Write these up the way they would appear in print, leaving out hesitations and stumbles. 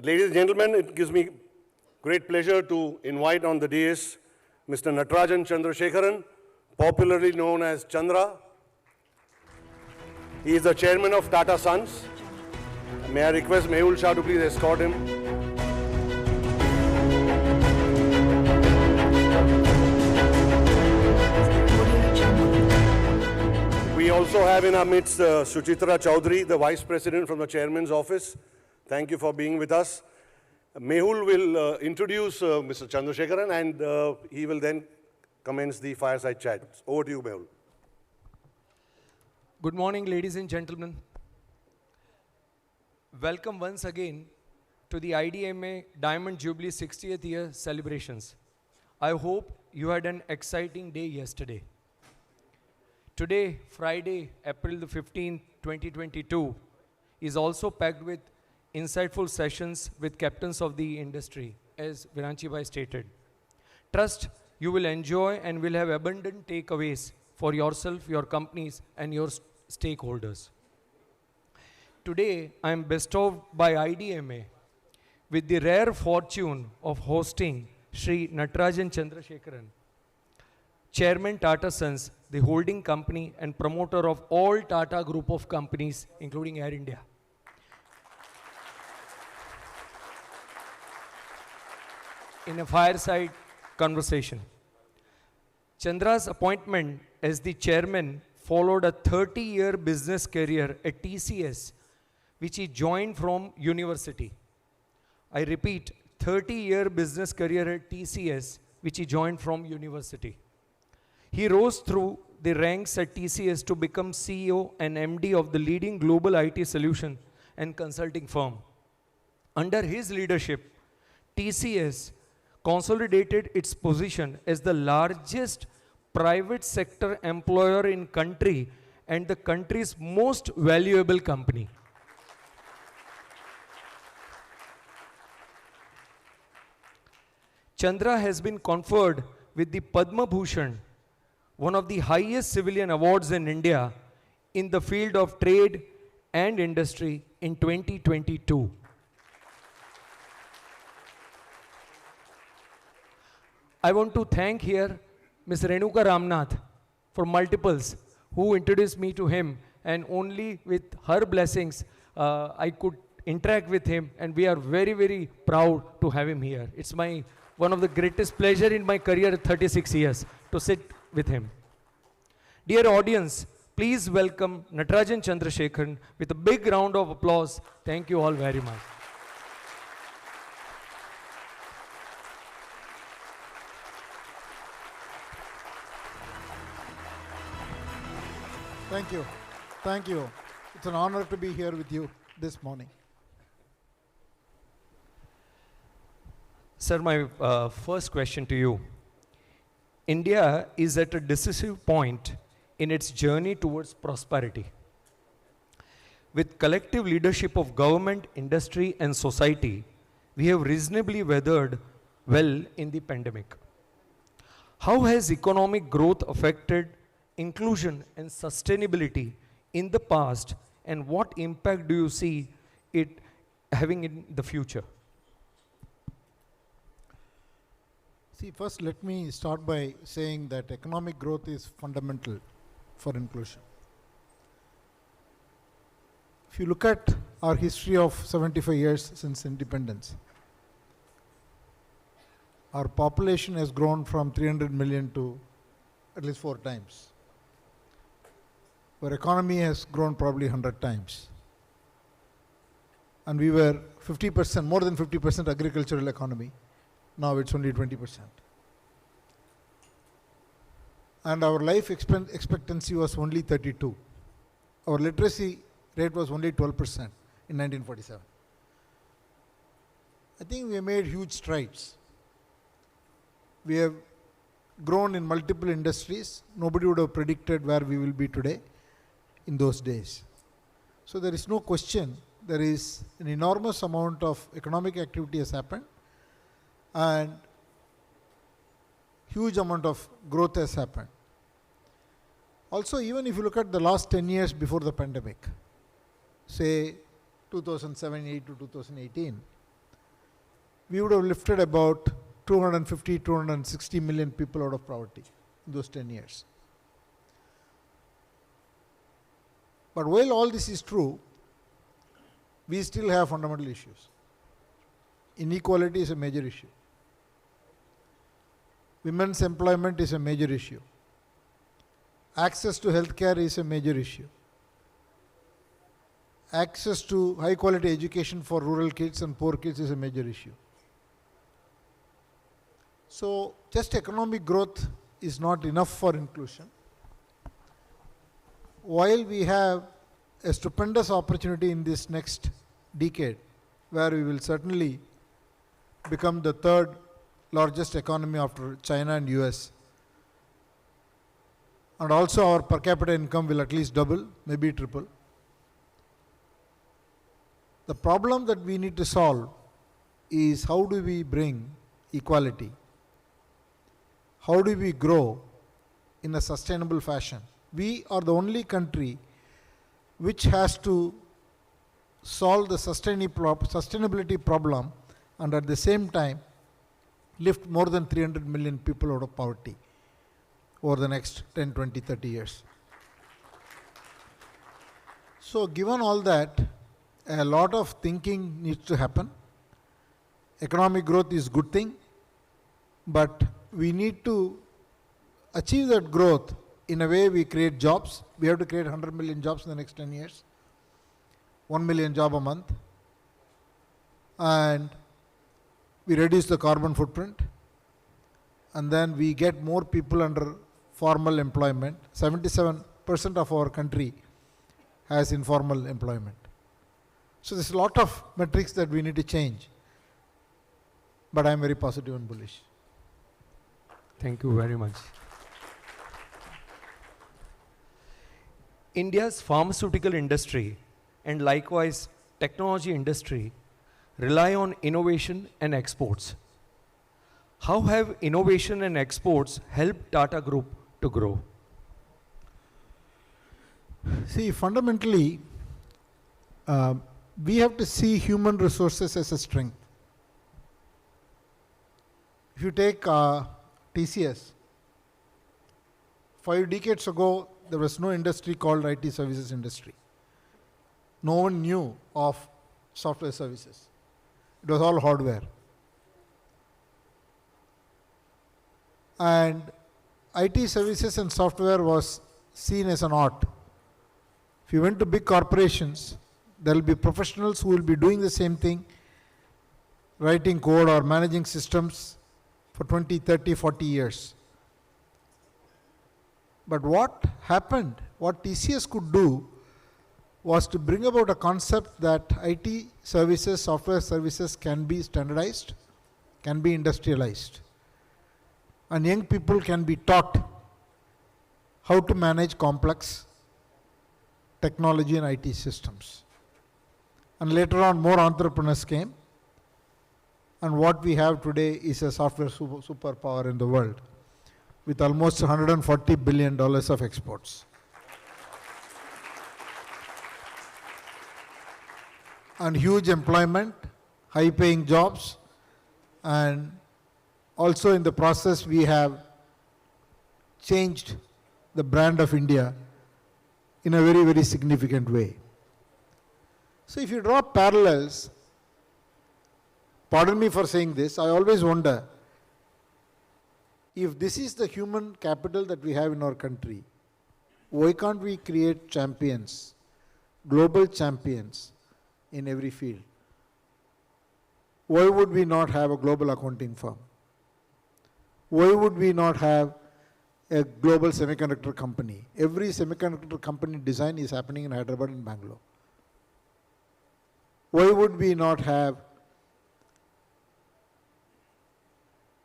Ladies and gentlemen, it gives me great pleasure to invite on the dais Mr. Natarajan Chandrasekaran, popularly known as Chandra. He is the chairman of Tata Sons. May I request Mehul Shah to please escort him. We also have in our midst Suchitra Chaudhary, the Vice President from the Chairman's Office. Thank you for being with us. Mehul will introduce Mr. Chandrasekaran and he will then commence the fireside chat. Over to you, Mehul. Good morning, ladies and gentlemen. Welcome once again to the IDMA Diamond Jubilee 60th year celebrations. I hope you had an exciting day yesterday. Today, Friday, April the 15th, 2022, is also packed with insightful sessions with captains of the industry, as Viranchi Bhai stated. Trust you will enjoy and will have abundant takeaways for yourself, your companies, and your stakeholders. Today, I am bestowed by IDMA with the rare fortune of hosting Shri Natarajan Chandrasekaran, Chairman Tata Sons, the holding company and promoter of all Tata group of companies, including Air India. In a fireside conversation. Chandra's appointment as the chairman followed a 30-year business career at TCS, which he joined from university. I repeat, 30-year business career at TCS, which he joined from university. He rose through the ranks at TCS to become CEO and MD of the leading global IT solution and consulting firm. Under his leadership, TCS consolidated its position as the largest private sector employer in country and the country's most valuable company. Chandra has been conferred with the Padma Bhushan, one of the highest civilian awards in India in the field of trade and industry in 2022. I want to thank here Ms. Renuka Ramnath for multiples who introduced me to him, and only with her blessings I could interact with him, and we are very, very proud to have him here. It's one of the greatest pleasure in my career at 36 years to sit with him. Dear audience, please welcome Natarajan Chandrasekaran with a big round of applause. Thank you all very much. Thank you. Thank you. It's an honor to be here with you this morning. Sir, my first question to you. India is at a decisive point in its journey towards prosperity. With collective leadership of government, industry, and society, we have reasonably weathered well in the pandemic. How has economic growth affected inclusion and sustainability in the past, and what impact do you see it having in the future? See, first let me start by saying that economic growth is fundamental for inclusion. If you look at our history of 75 years since independence, our population has grown from 300 million to at least 4 times. Our economy has grown probably 100 times. And we were 50%, more than 50% agricultural economy. Now it's only 20%. And our life expectancy was only 32. Our literacy rate was only 12% in 1947. I think we have made huge strides. We have grown in multiple industries. Nobody would have predicted where we will be today in those days. So there is no question, there is an enormous amount of economic activity has happened and huge amount of growth has happened. Also, even if you look at the last 10 years before the pandemic, say 2007-8 to 2018, we would have lifted about 250, 260 million people out of poverty in those 10 years. But while all this is true, we still have fundamental issues. Inequality is a major issue. Women's employment is a major issue. Access to healthcare is a major issue. Access to high quality education for rural kids and poor kids is a major issue. So just economic growth is not enough for inclusion. While we have a stupendous opportunity in this next decade, where we will certainly become the third largest economy after China and US, and also our per capita income will at least double, maybe triple. The problem that we need to solve is how do we bring equality? How do we grow in a sustainable fashion? We are the only country which has to solve the sustainability problem and at the same time lift more than 300 million people out of poverty over the next 10, 20, 30 years. So given all that, a lot of thinking needs to happen. Economic growth is a good thing, but we need to achieve that growth in a way we create jobs. We have to create 100 million jobs in the next 10 years, 1 million job a month, and we reduce the carbon footprint, and then we get more people under formal employment. 77% of our country has informal employment. So there's a lot of metrics that we need to change, but I'm very positive and bullish. Thank you very much. India's pharmaceutical industry and likewise technology industry rely on innovation and exports. How have innovation and exports helped Tata Group to grow? See, fundamentally, we have to see human resources as a strength. If you take TCS, 5 decades ago, there was no industry called IT services industry. No one knew of software services. It was all hardware. And IT services and software was seen as an art. If you went to big corporations, there will be professionals who will be doing the same thing, writing code or managing systems for 20, 30, 40 years. But what happened, what TCS could do was to bring about a concept that IT services, software services can be standardized, can be industrialized, and young people can be taught how to manage complex technology and IT systems. And later on, more entrepreneurs came, and what we have today is a software superpower in the world with almost $140 billion of exports. And huge employment, high paying jobs, and also in the process we have changed the brand of India in a very, very significant way. So if you draw parallels, pardon me for saying this, I always wonder, if this is the human capital that we have in our country, why can't we create champions, global champions in every field? Why would we not have a global accounting firm? Why would we not have a global semiconductor company? Every semiconductor company design is happening in Hyderabad and Bangalore. Why would we not have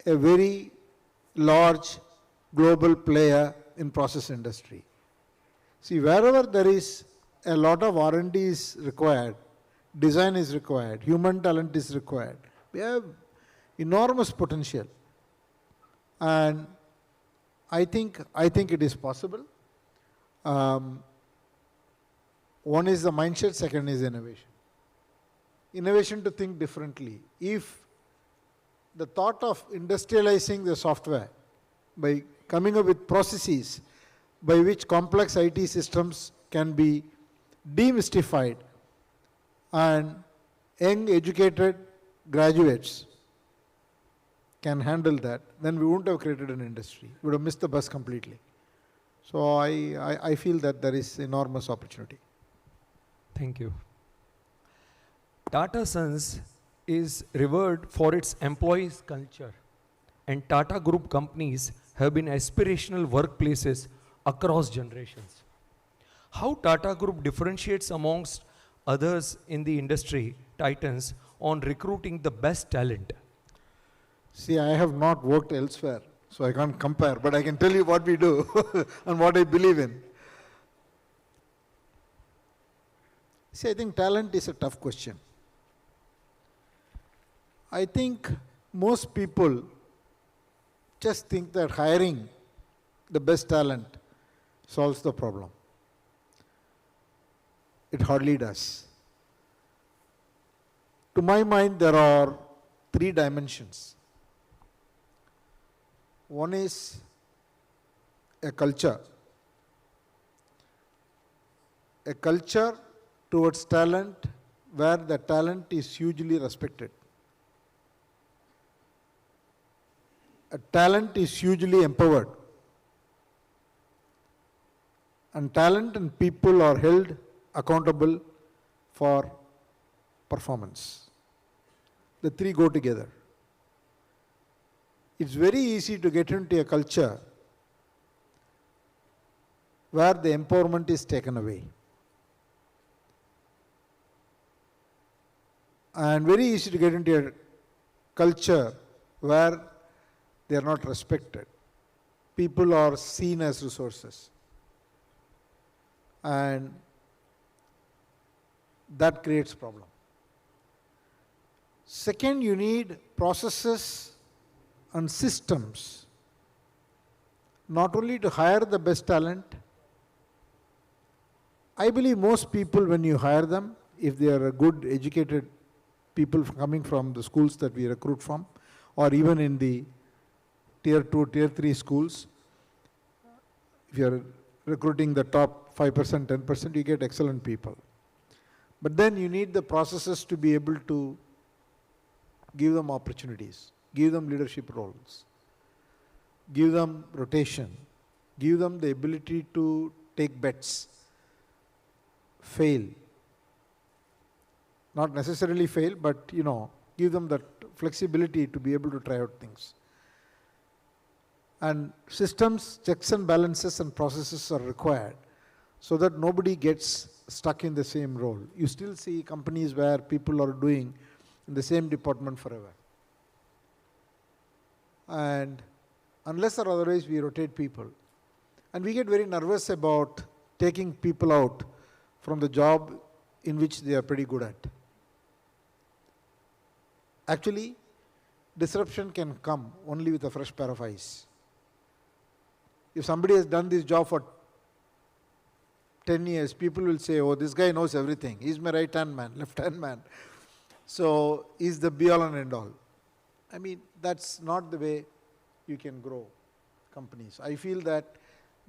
a very large global player in process industry? See, wherever there is a lot of R&D is required, design is required, human talent is required, we have enormous potential. And I think it is possible. One is the mindset, second is innovation. Innovation to think differently. If the thought of industrializing the software by coming up with processes by which complex IT systems can be demystified and young educated graduates can handle that, then we wouldn't have created an industry. We would have missed the bus completely. So I feel that there is enormous opportunity. Thank you. Tata Sons is revered for its employees' culture, and Tata Group companies have been aspirational workplaces across generations. How Tata Group differentiates amongst others in the industry titans on recruiting the best talent? See, I have not worked elsewhere, so I can't compare, but I can tell you what we do and what I believe in. See, I think talent is a tough question. I think most people just think that hiring the best talent solves the problem. It hardly does. To my mind, there are three dimensions. One is a culture towards talent where the talent is hugely respected. A talent is hugely empowered. And talent and people are held accountable for performance. The three go together. It's very easy to get into a culture where the empowerment is taken away. And very easy to get into a culture where they are not respected. People are seen as resources. And that creates problem. Second, you need processes and systems, not only to hire the best talent. I believe most people, when you hire them, if they are a good educated people coming from the schools that we recruit from, or even in the tier 2, tier 3 schools, if you are recruiting the top 5%, 10%, you get excellent people. But then you need the processes to be able to give them opportunities, give them leadership roles, give them rotation, give them the ability to take bets, fail. Not necessarily fail, but give them that flexibility to be able to try out things. And systems, checks and balances and processes are required so that nobody gets stuck in the same role. You still see companies where people are doing in the same department forever. And unless or otherwise we rotate people. And we get very nervous about taking people out from the job in which they are pretty good at. Actually, disruption can come only with a fresh pair of eyes. If somebody has done this job for 10 years, people will say, oh, this guy knows everything. He's my right-hand man, left-hand man. So he's the be-all and end-all. I mean, that's not the way you can grow companies. I feel that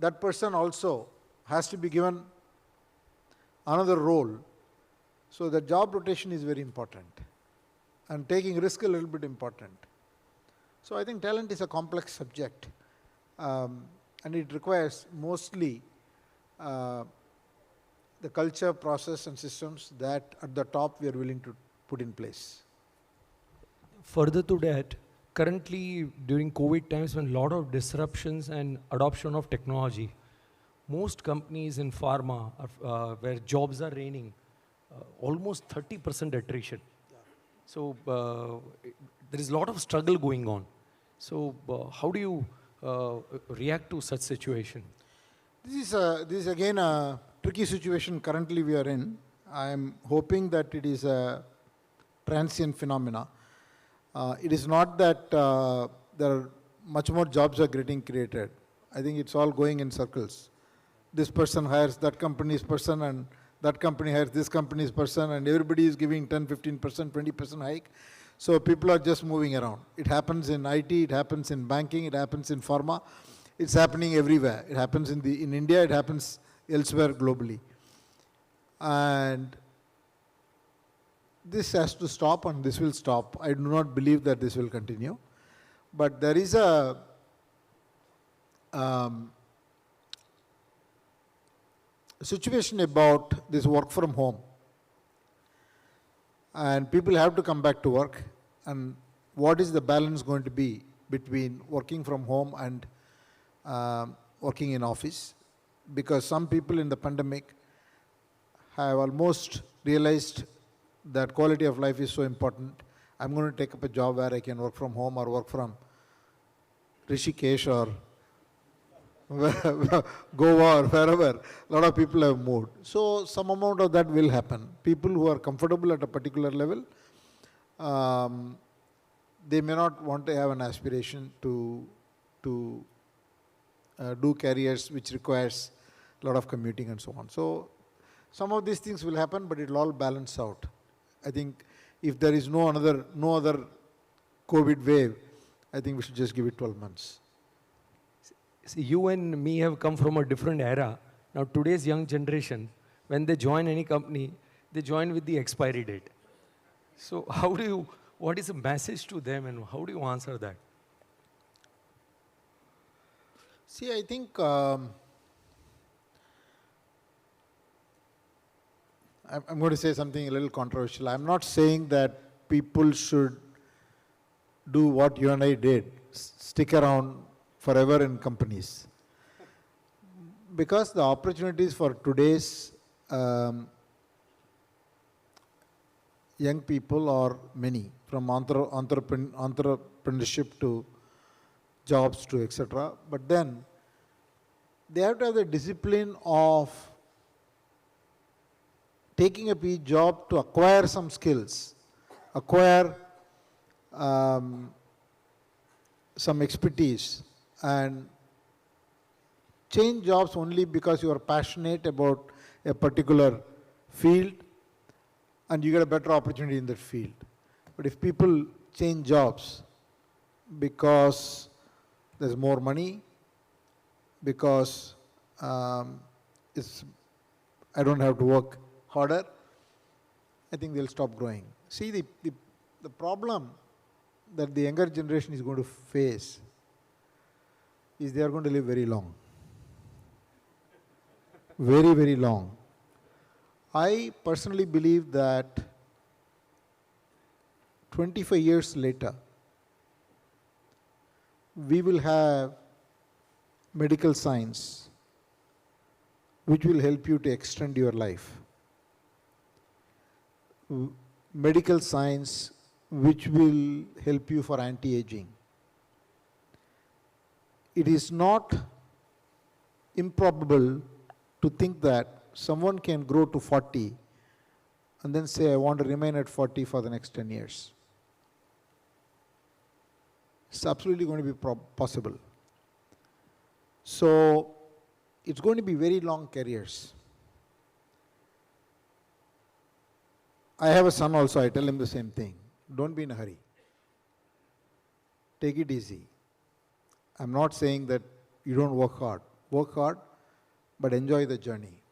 that person also has to be given another role. So the job rotation is very important. And taking risk a little bit important. So I think talent is a complex subject. And it requires mostly the culture, process and systems that at the top we are willing to put in place. Further to that, currently during COVID times when a lot of disruptions and adoption of technology, most companies in pharma where jobs are raining, almost 30% attrition. So there is a lot of struggle going on. So how do you react to such situation? This is again a tricky situation currently we are in. I am hoping that it is a transient phenomena. It is not that there are much more jobs are getting created. I think it's all going in circles. This person hires that company's person and that company hires this company's person and everybody is giving 10, 15%, 20% hike. So people are just moving around. It happens in IT, it happens in banking, it happens in pharma. It's happening everywhere. It happens in India, it happens elsewhere globally. And this has to stop, and this will stop. I do not believe that this will continue. But there is a situation about this work from home. And people have to come back to work. And what is the balance going to be between working from home and working in office? Because some people in the pandemic have almost realized that quality of life is so important. I'm going to take up a job where I can work from home or work from Rishikesh or Goa or wherever. A lot of people have moved. So some amount of that will happen. People who are comfortable at a particular level, they may not want to have an aspiration to do careers which requires a lot of commuting and so on. So some of these things will happen, but it will all balance out. I think if there is no other COVID wave, I think we should just give it 12 months. See, you and me have come from a different era. Now today's young generation, when they join any company, they join with the expiry date. So what is the message to them, and how do you answer that? See, I think I'm going to say something a little controversial. I'm not saying that people should do what you and I did, stick around forever in companies. Because the opportunities for today's young people are many, from entrepreneurship to jobs to etc. But then they have to have the discipline of taking up each job to acquire some skills, acquire some expertise, and change jobs only because you are passionate about a particular field and you get a better opportunity in that field. But if people change jobs because there's more money, because I don't have to work harder, I think they'll stop growing. See, the problem that the younger generation is going to face is they are going to live very long. Very, very long. I personally believe that 25 years later, we will have medical science which will help you to extend your life. Medical science which will help you for anti-aging. It is not improbable to think that someone can grow to 40 and then say, I want to remain at 40 for the next 10 years. It's absolutely going to be possible. So it's going to be very long careers. I have a son also, I tell him the same thing. Don't be in a hurry. Take it easy. I'm not saying that you don't work hard. Work hard, but enjoy the journey.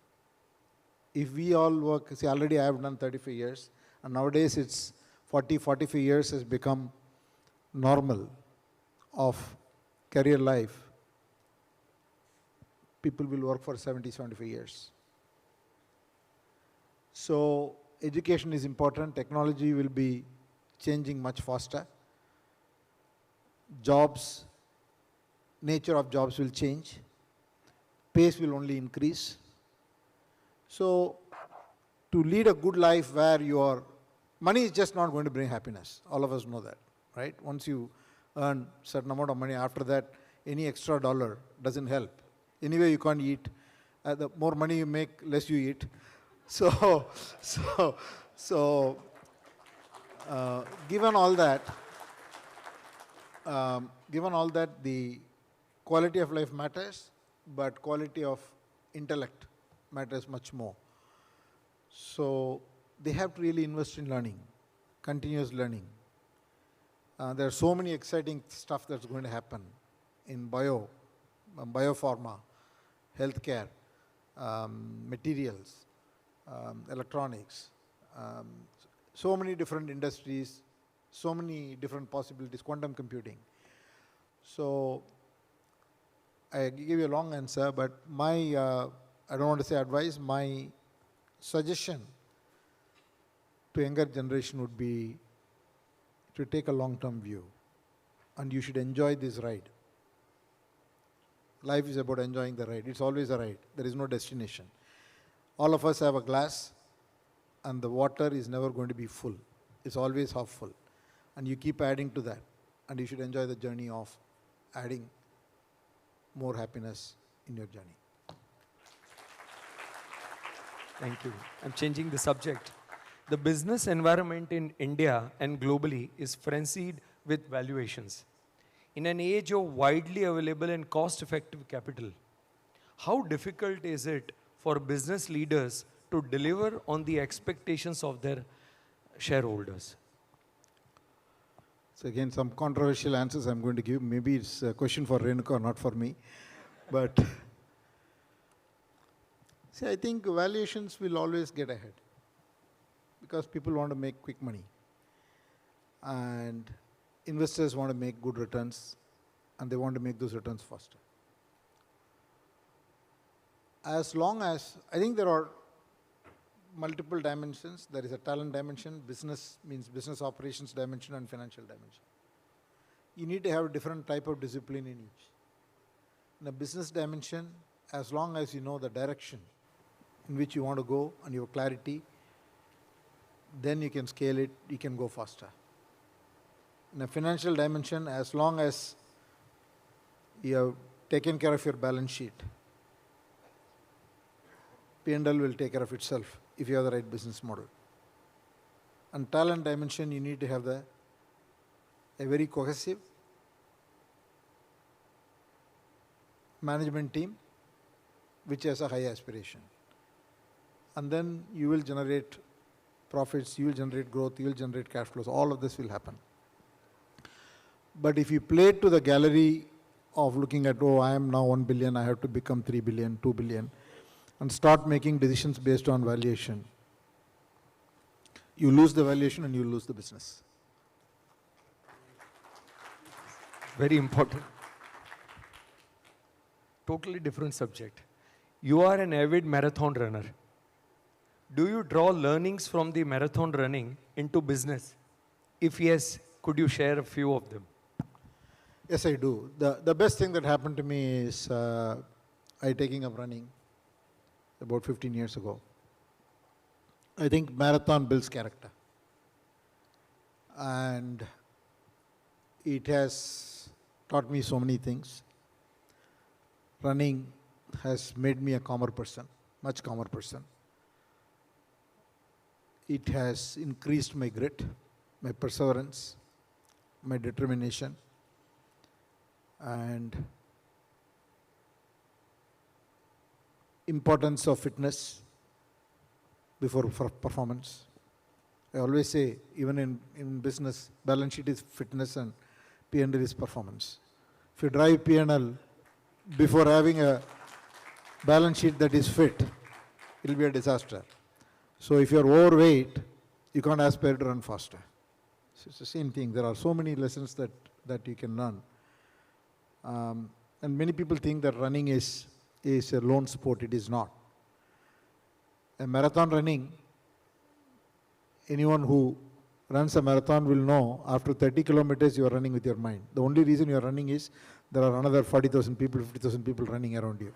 If we all work, see, already I have done 35 years, and nowadays it's 40, 45 years has become normal of career life. People will work for 70, 75 years. So education is important. Technology will be changing much faster. Jobs, nature of jobs will change. Pace will only increase. So to lead a good life where money is just not going to bring happiness. All of us know that, right? Once you earn certain amount of money, after that, any extra dollar doesn't help. Anyway, you can't eat. The more money you make, less you eat. Given all that, the quality of life matters, but quality of intellect matters much more. So they have to really invest in learning, continuous learning. There are so many exciting stuff that's going to happen in biopharma, healthcare, materials, electronics, um, so many different industries, so many different possibilities, quantum computing. So I give you a long answer, but I don't want to say advice, my suggestion to younger generation would be to take a long-term view, and you should enjoy this ride. Life is about enjoying the ride. It's always a ride. There is no destination. All of us have a glass, and the water is never going to be full. It's always half full. And you keep adding to that, and you should enjoy the journey of adding more happiness in your journey. Thank you. I'm changing the subject. The business environment in India and globally is frenzied with valuations. In an age of widely available and cost-effective capital, how difficult is it for business leaders to deliver on the expectations of their shareholders? So again, some controversial answers I'm going to give. Maybe it's a question for Renuka, not for me. But see, I think valuations will always get ahead because people want to make quick money. And investors want to make good returns, and they want to make those returns faster. As long as, I think there are multiple dimensions. There is a talent dimension, business means business operations dimension, and financial dimension. You need to have a different type of discipline in each. In a business dimension, as long as you know the direction in which you want to go and you have clarity, then you can scale it, you can go faster. In a financial dimension, as long as you have taken care of your balance sheet, P&L will take care of itself if you have the right business model. And talent dimension, you need to have a very cohesive management team which has a high aspiration. And then you will generate profits, you will generate growth, you will generate cash flows. All of this will happen. But if you play to the gallery of looking at, oh, I am now 1 billion, I have to become 3 billion, 2 billion, and start making decisions based on valuation, you lose the valuation and you lose the business. Very important. Totally different subject. You are an avid marathon runner. Do you draw learnings from the marathon running into business? If yes, could you share a few of them? Yes, I do. The best thing that happened to me is I taking up running about 15 years ago. I think marathon builds character. And it has taught me so many things. Running has made me a calmer person, much calmer person. It has increased my grit, my perseverance, my determination, and importance of fitness before performance. I always say, even in business, balance sheet is fitness and P&L is performance. If you drive P&L before having a balance sheet that is fit, it will be a disaster. So if you are overweight, you can't aspire to run faster. So it's the same thing. There are so many lessons that you can learn. And many people think that running is a lone sport. It is not. A marathon running, anyone who runs a marathon will know after 30 kilometers you are running with your mind. The only reason you are running is there are another 40,000 people, 50,000 people running around you.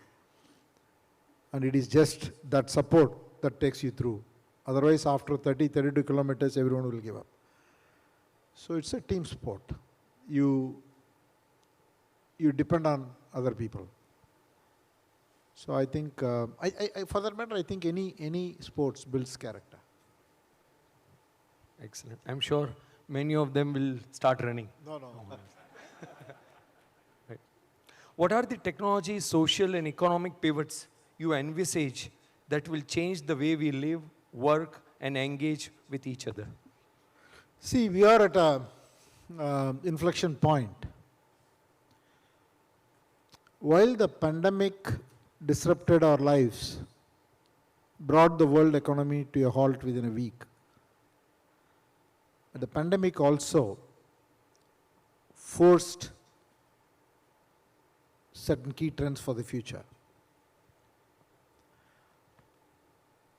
And it is just that support that takes you through. Otherwise, after 32 kilometers, everyone will give up. So it's a team sport. You depend on other people. So I think, for that matter, I think any sports builds character. Excellent. I'm sure many of them will start running. No. Right. What are the technology, social and economic pivots you envisage that will change the way we live, work and engage with each other? See, we are at a inflection point. While the pandemic disrupted our lives, brought the world economy to a halt within a week, the pandemic also forced certain key trends for the future.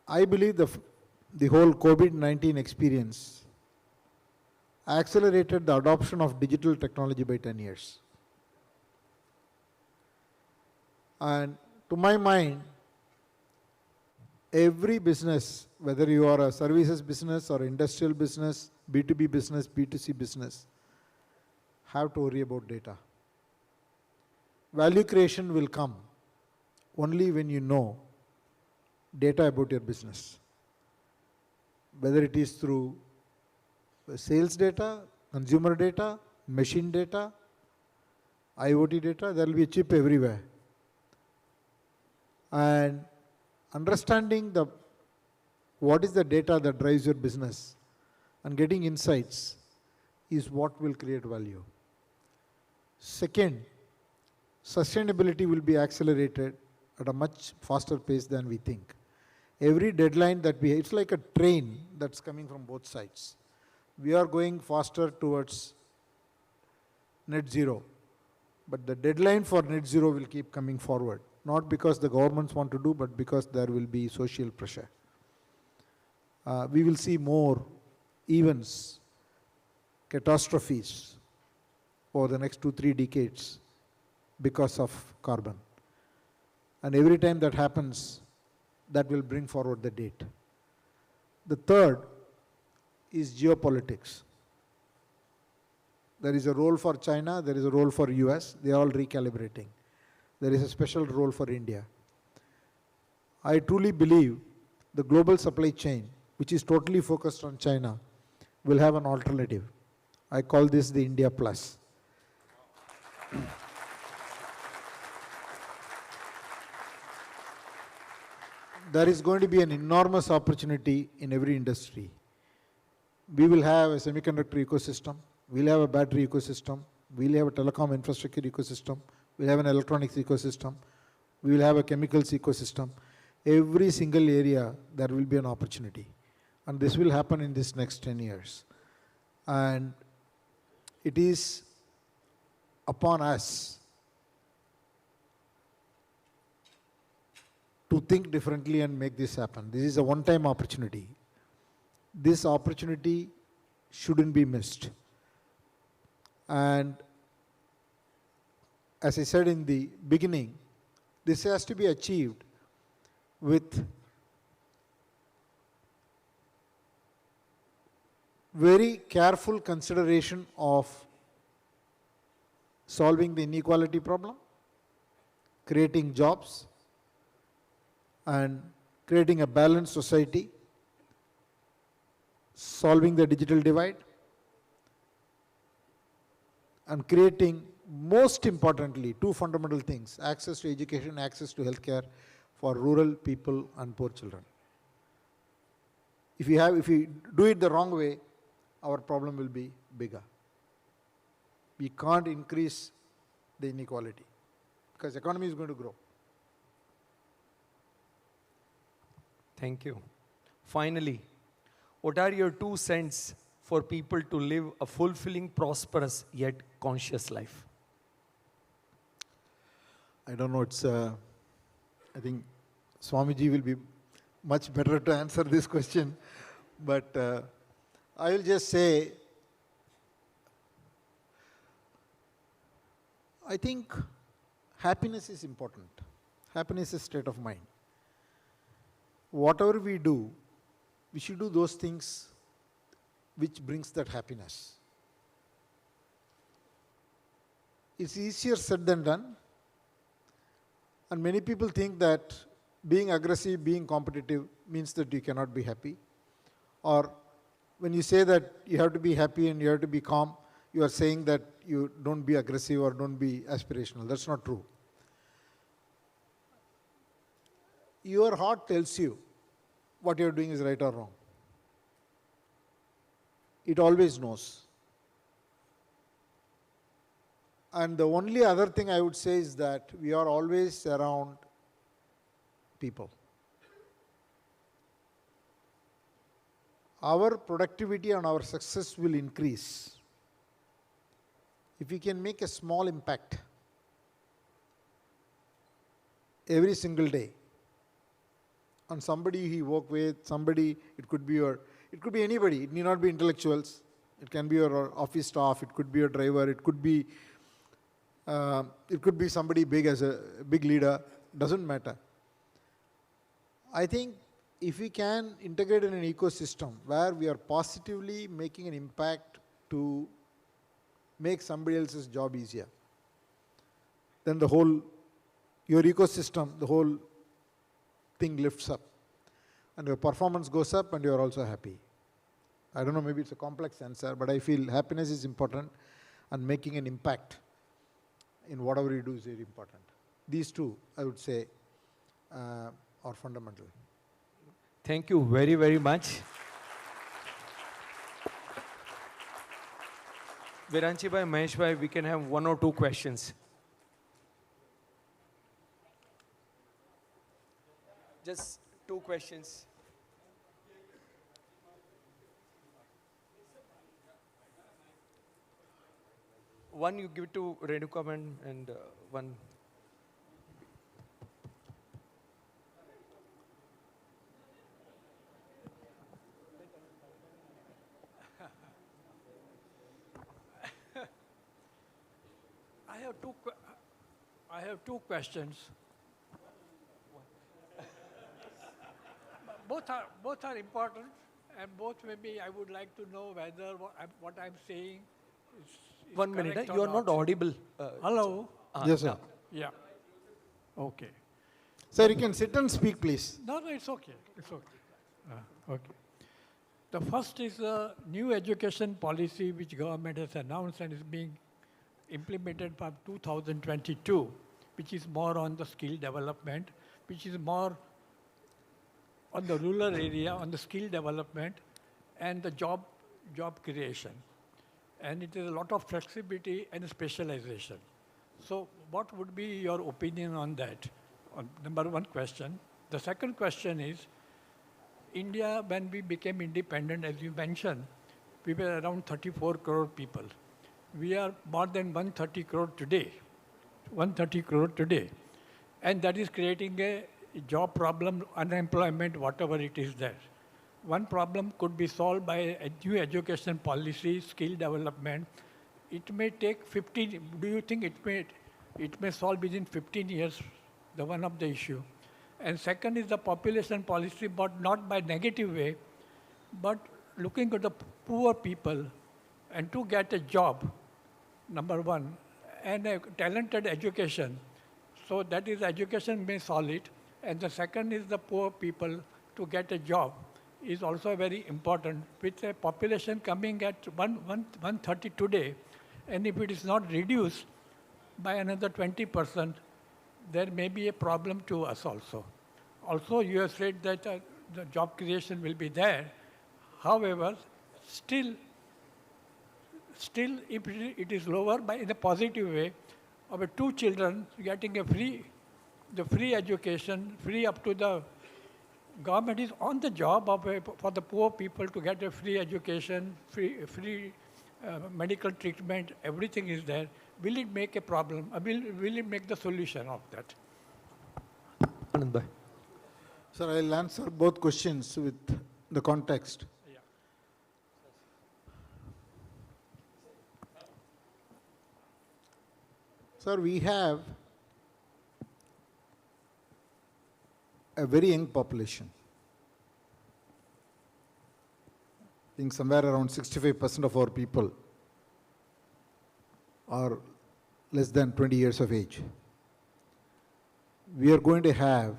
I believe the whole COVID-19 experience accelerated the adoption of digital technology by 10 years. And to my mind, every business, whether you are a services business or industrial business, B2B business, B2C business, have to worry about data. Value creation will come only when you know data about your business. Whether it is through sales data, consumer data, machine data, IoT data, there will be a chip everywhere. And understanding what is the data that drives your business and getting insights is what will create value. Second, sustainability will be accelerated at a much faster pace than we think. Every deadline that it's like a train that's coming from both sides. We are going faster towards net zero, but the deadline for net zero will keep coming forward. Not because the governments want to do, but because there will be social pressure. We will see more events, catastrophes over the next 2-3 decades because of carbon. And every time that happens, that will bring forward the date. The third is geopolitics. There is a role for China, there is a role for US, they are all recalibrating. There is a special role for India. I truly believe the global supply chain, which is totally focused on China, will have an alternative. I call this the India Plus. There is going to be an enormous opportunity in every industry. We will have a semiconductor ecosystem, we'll have a battery ecosystem, we'll have a telecom infrastructure ecosystem, we'll have an electronics ecosystem, we will have a chemicals ecosystem. Every single area, there will be an opportunity. And this will happen in this next 10 years. And it is upon us to think differently and make this happen. This is a one-time opportunity. This opportunity shouldn't be missed. And as I said in the beginning, this has to be achieved with very careful consideration of solving the inequality problem, creating jobs, and creating a balanced society, solving the digital divide, and creating, most importantly, two fundamental things: access to education, access to healthcare for rural people and poor children. If we do it the wrong way, our problem will be bigger. We can't increase the inequality because the economy is going to grow. Thank you. Finally, what are your 2 cents for people to live a fulfilling, prosperous, yet conscious life? I don't know, I think Swamiji will be much better to answer this question, but I will just say, I think happiness is important. Happiness is state of mind. Whatever we do, we should do those things which brings that happiness. It's easier said than done. And many people think that being aggressive, being competitive means that you cannot be happy. Or when you say that you have to be happy and you have to be calm, you are saying that you don't be aggressive or don't be aspirational. That's not true. Your heart tells you what you're doing is right or wrong. It always knows. And the only other thing I would say is that we are always around people. Our productivity and our success will increase if we can make a small impact every single day on somebody he work with, somebody, it could be anybody, it need not be intellectuals, it can be your office staff, it could be your driver, it could be somebody big as a big leader, doesn't matter. I think if we can integrate in an ecosystem where we are positively making an impact to make somebody else's job easier, then your ecosystem, the whole thing lifts up. And your performance goes up and you are also happy. I don't know, maybe it's a complex answer, but I feel happiness is important and making an impact in whatever you do is very important. These two, I would say, are fundamental. Thank you very, very much. Viranchi bhai, Mahesh bhai, we can have 1 or 2 questions. Just 2 questions. One you give to Renuka and one. I have two questions. Both are important, and both maybe I would like to know whether what I'm saying is 1 minute, correct or you are not audible. Hello? Yes, sir. Yeah. Okay. Sir, you can sit and speak, please. No, it's okay. It's okay. Okay. The first is a new education policy which government has announced and is being implemented from 2022, which is more on the skill development, which is more on the rural area, on the skill development and the job creation. And it is a lot of flexibility and specialization. So what would be your opinion on that? On number one question. The second question is, India, when we became independent, as you mentioned, we were around 34 crore people. We are more than 130 crore today. 130 crore today. And that is creating a job problem, unemployment, whatever it is there. One problem could be solved by a new education policy, skill development. It may take 15, do you think it may solve within 15 years, the one of the issue? And second is the population policy, but not by negative way, but looking at the poor people and to get a job, number one, and a talented education. So that is education may solve it. And the second is the poor people to get a job is also very important. With a population coming at 130 today, and if it is not reduced by another 20%, there may be a problem to us also. Also, you have said that the job creation will be there. However, still if it is lower by in a positive way, of 2 children getting a free education, free up to the government is on the job for the poor people to get a free education, free medical treatment, everything is there. Will it make a problem? Will it make the solution of that? Anand bhai. Sir, I'll answer both questions with the context. Yeah. Sir, we have a very young population. I think somewhere around 65% of our people are less than 20 years of age. We are going to have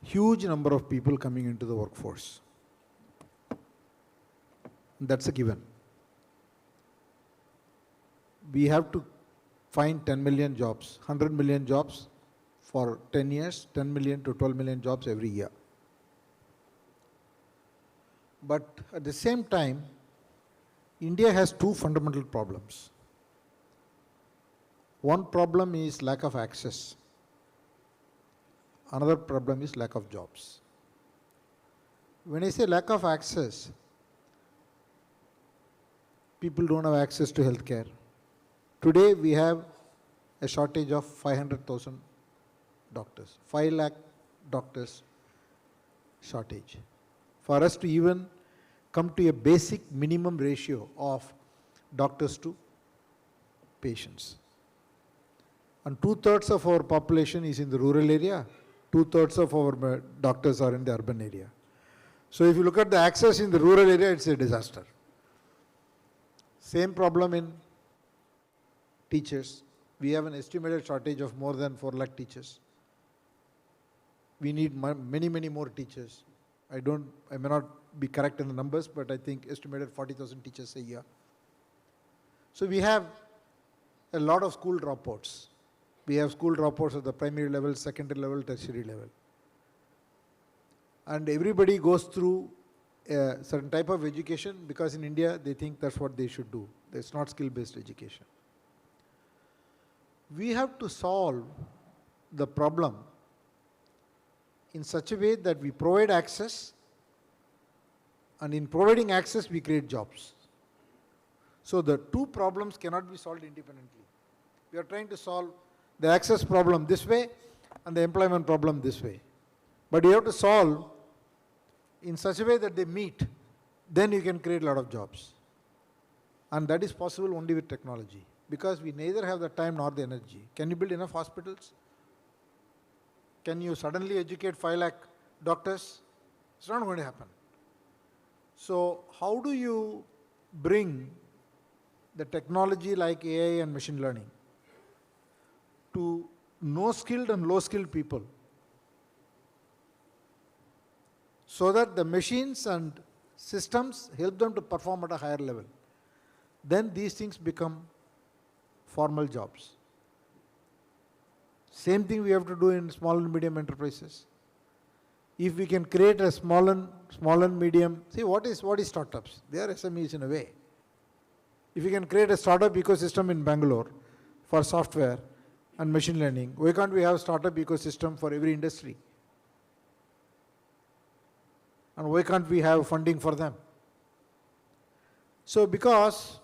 huge number of people coming into the workforce. That's a given. We have to find 10 million jobs, 100 million jobs for 10 years, 10 million to 12 million jobs every year. But at the same time, India has two fundamental problems. One problem is lack of access. Another problem is lack of jobs. When I say lack of access, people don't have access to healthcare. Today we have a shortage of 500,000 doctors, 5 lakh doctors shortage. For us to even come to a basic minimum ratio of doctors to patients. And 2/3 of our population is in the rural area, 2/3 of our doctors are in the urban area. So if you look at the access in the rural area, it's a disaster. Same problem in teachers. We have an estimated shortage of more than 4 lakh teachers. We need many, many more teachers. I may not be correct in the numbers, but I think estimated 40,000 teachers a year. So we have a lot of school dropouts. We have school dropouts at the primary level, secondary level, tertiary level. And everybody goes through a certain type of education because in India they think that's what they should do. It's not skill-based education. We have to solve the problem in such a way that we provide access, and in providing access we create jobs. So the two problems cannot be solved independently. We are trying to solve the access problem this way and the employment problem this way. But you have to solve in such a way that they meet, then you can create a lot of jobs. And that is possible only with technology, because we neither have the time nor the energy. Can you build enough hospitals? Can you suddenly educate 5 lakh doctors? It's not going to happen. So how do you bring the technology like AI and machine learning to no-skilled and low-skilled people, so that the machines and systems help them to perform at a higher level? Then these things become formal jobs. Same thing we have to do in small and medium enterprises. If we can create a small and medium, see what is startups? They are SMEs in a way. If we can create a startup ecosystem in Bangalore for software and machine learning, why can't we have a startup ecosystem for every industry? And why can't we have funding for them? So because,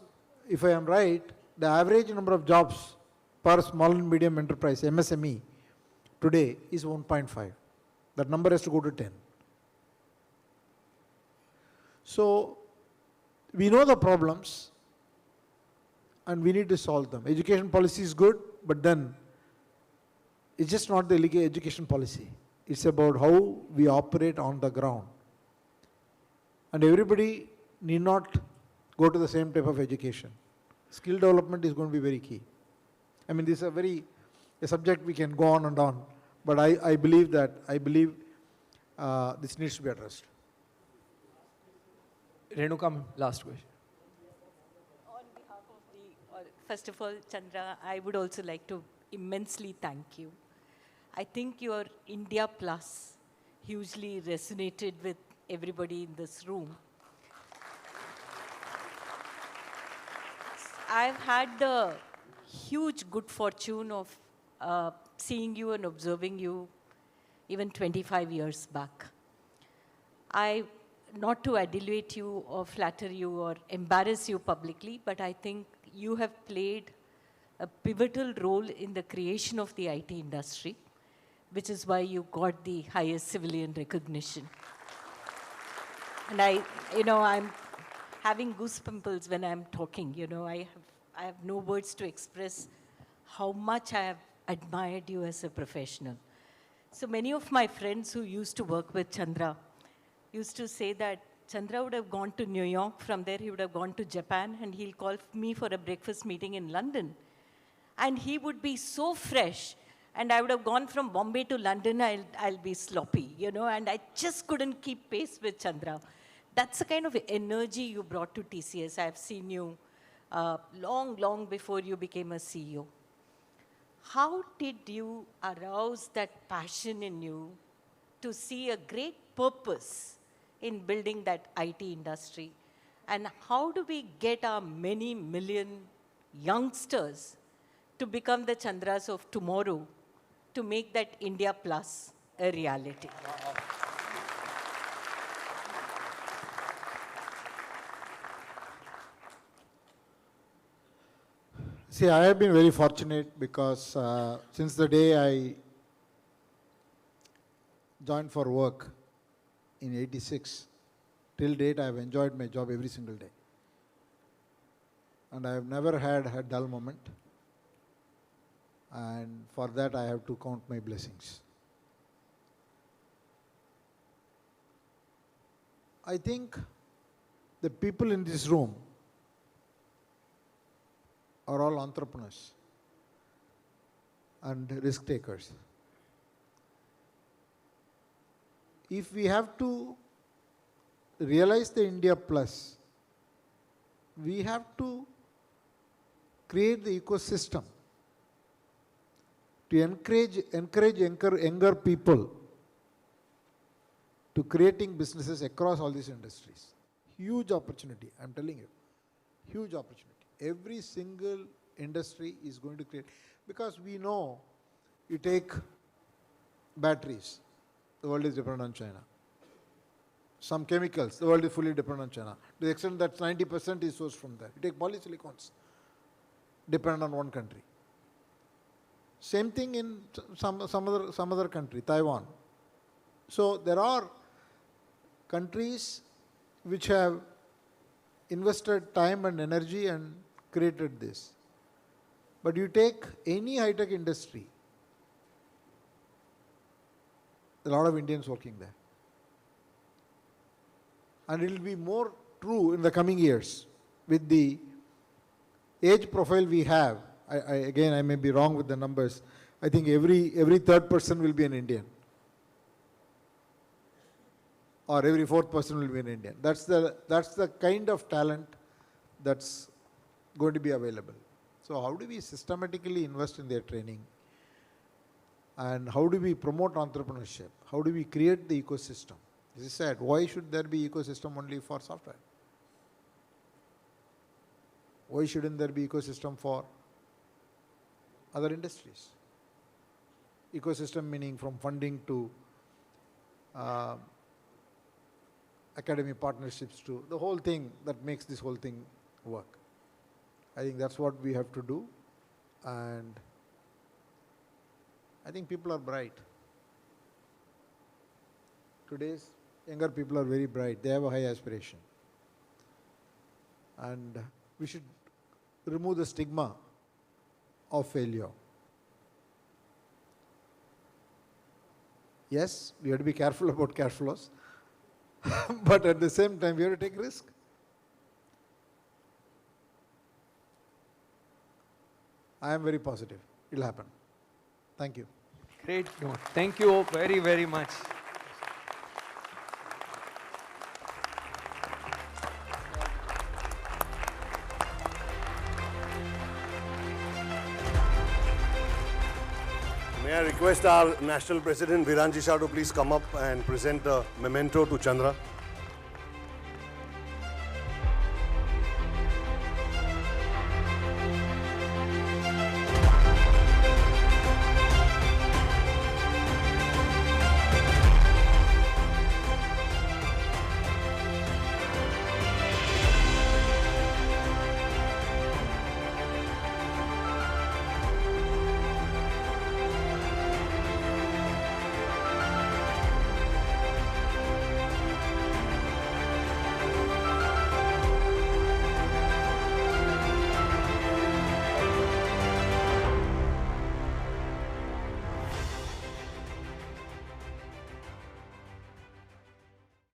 if I am right, the average number of jobs per small and medium enterprise, MSME, today is 1.5. That number has to go to 10. So we know the problems and we need to solve them. Education policy is good, but then it's just not the education policy. It's about how we operate on the ground. And everybody need not go to the same type of education. Skill development is going to be very key. I mean, this is a subject we can go on and on, but I believe this needs to be addressed. Renukam, last question. On behalf of first of all, Chandra, I would also like to immensely thank you. I think your India Plus hugely resonated with everybody in this room. I've had the huge good fortune of seeing you and observing you even 25 years back. Not to adulate you or flatter you or embarrass you publicly, but I think you have played a pivotal role in the creation of the IT industry, which is why you got the highest civilian recognition. And I'm having goosepimples when I'm talking. I have no words to express how much I have admired you as a professional. So many of my friends who used to work with Chandra used to say that Chandra would have gone to New York, from there he would have gone to Japan, and he'll call me for a breakfast meeting in London. And he would be so fresh, and I would have gone from Bombay to London, I'll be sloppy, and I just couldn't keep pace with Chandra. That's the kind of energy you brought to TCS. I've seen you long before you became a CEO. How did you arouse that passion in you to see a great purpose in building that IT industry? And how do we get our many million youngsters to become the Chandras of tomorrow to make that India Plus a reality? See, I have been very fortunate because since the day I joined for work in '86, till date I have enjoyed my job every single day. And I have never had a dull moment. And for that I have to count my blessings. I think the people in this room are all entrepreneurs and risk takers. If we have to realize the India Plus, we have to create the ecosystem to encourage younger people to creating businesses across all these industries. Huge opportunity, I'm telling you, huge opportunity. Every single industry is going to create, because we know, you take batteries, the world is dependent on China. Some chemicals, the world is fully dependent on China. To the extent that 90% is sourced from there. You take polysilicons, dependent on one country. Same thing in some other country, Taiwan. So there are countries which have invested time and energy and created this. But you take any high-tech industry, a lot of Indians working there. And it will be more true in the coming years with the age profile we have. Again, I may be wrong with the numbers. I think every third person will be an Indian. Or every fourth person will be an Indian. That's the kind of talent that's going to be available. So how do we systematically invest in their training? And how do we promote entrepreneurship? How do we create the ecosystem? As I said, why should there be ecosystem only for software? Why shouldn't there be ecosystem for other industries? Ecosystem meaning from funding to academic partnerships to the whole thing that makes this whole thing work. I think that's what we have to do, and I think people are bright. Today's younger people are very bright. They have a high aspiration. And we should remove the stigma of failure. Yes, we have to be careful about cash flows, but at the same time, we have to take risk. I am very positive. It will happen. Thank you. Great note. Thank you very, very much. May I request our National President Viranji Shah to please come up and present a memento to Chandra.